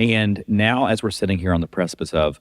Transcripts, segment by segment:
And now, as we're sitting here on the precipice of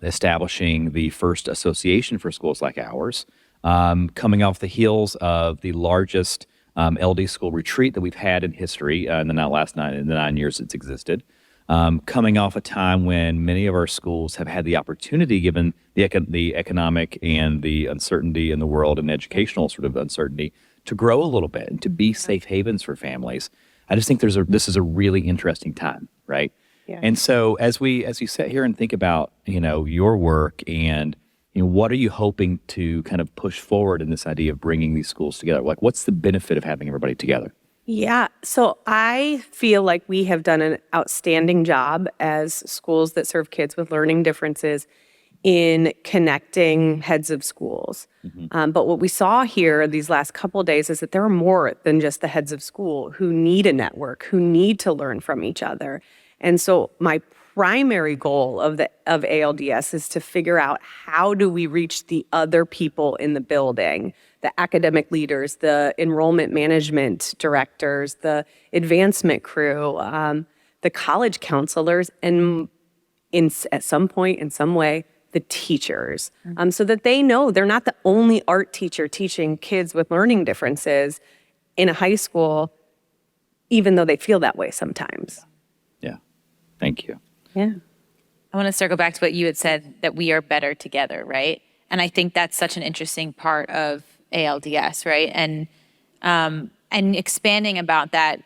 establishing the first association for schools like ours, coming off the heels of the largest LD school retreat that we've had in history in the last 9 years it's existed, coming off a time when many of our schools have had the opportunity, given the economic and the uncertainty in the world and educational sort of uncertainty, to grow a little bit and to be safe havens for families. I just think this is a really interesting time, right? Yeah. And so as you sit here and think about, your work and, what are you hoping to kind of push forward in this idea of bringing these schools together? Like, what's the benefit of having everybody together? Yeah. So I feel like we have done an outstanding job as schools that serve kids with learning differences in connecting heads of schools. But what we saw here these last couple of days is that there are more than just the heads of school who need a network, who need to learn from each other. And so my primary goal of ALDS is to figure out, how do we reach the other people in the building, the academic leaders, the enrollment management directors, the advancement crew, the college counselors, and at some point, in some way, the teachers, so that they know they're not the only art teacher teaching kids with learning differences in a high school, even though they feel that way sometimes. Yeah. Thank you. Yeah. I want to circle back to what you had said, that we are better together, right? And I think that's such an interesting part of ALDS, right? And expanding about that,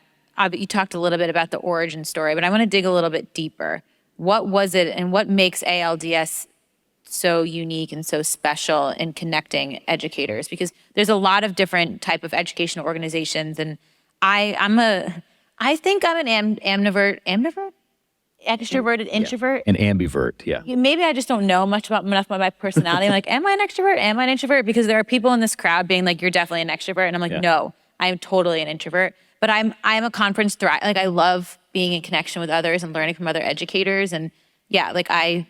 you talked a little bit about the origin story, but I want to dig a little bit deeper. What was it and what makes ALDS so unique and so special in connecting educators? Because there's a lot of different type of educational organizations, and I think I'm an ambivert, extroverted, introvert. An ambivert, yeah. Maybe I just don't know enough about my personality. I'm like, am I an extrovert? Am I an introvert? Because there are people in this crowd being like, you're definitely an extrovert. And I'm like, no, I'm totally an introvert. But I'm a conference thrive. Like, I love being in connection with others and learning from other educators. And yeah, like I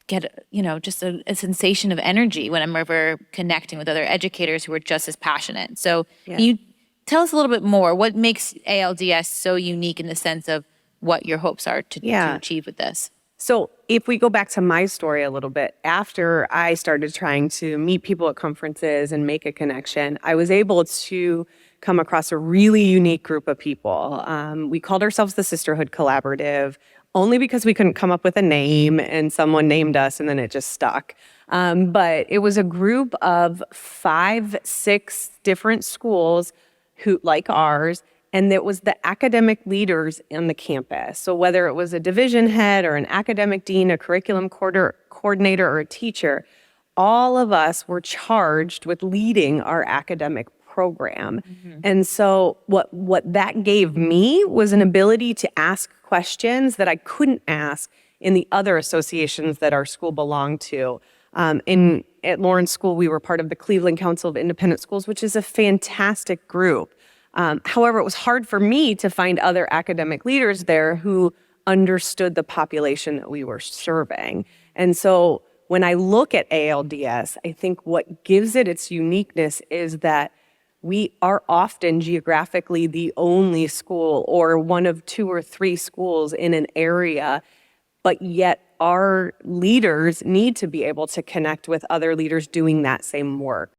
get, just a sensation of energy when I'm ever connecting with other educators who are just as passionate. So can you tell us a little bit more? What makes ALDS so unique in the sense of what your hopes are to achieve with this? So if we go back to my story a little bit, after I started trying to meet people at conferences and make a connection, I was able to come across a really unique group of people. We called ourselves the Sisterhood Collaborative, only because we couldn't come up with a name, and someone named us and then it just stuck. But it was a group of 5-6 different schools who, like ours, and it was the academic leaders on the campus. So whether it was a division head or an academic dean, a curriculum coordinator, or a teacher, all of us were charged with leading our academic program. And so what that gave me was an ability to ask questions that I couldn't ask in the other associations that our school belonged to. At Lawrence School, we were part of the Cleveland Council of Independent Schools, which is a fantastic group. However, it was hard for me to find other academic leaders there who understood the population that we were serving. And so when I look at ALDS, I think what gives it its uniqueness is that we are often geographically the only school or one of 2 or 3 schools in an area, but yet our leaders need to be able to connect with other leaders doing that same work.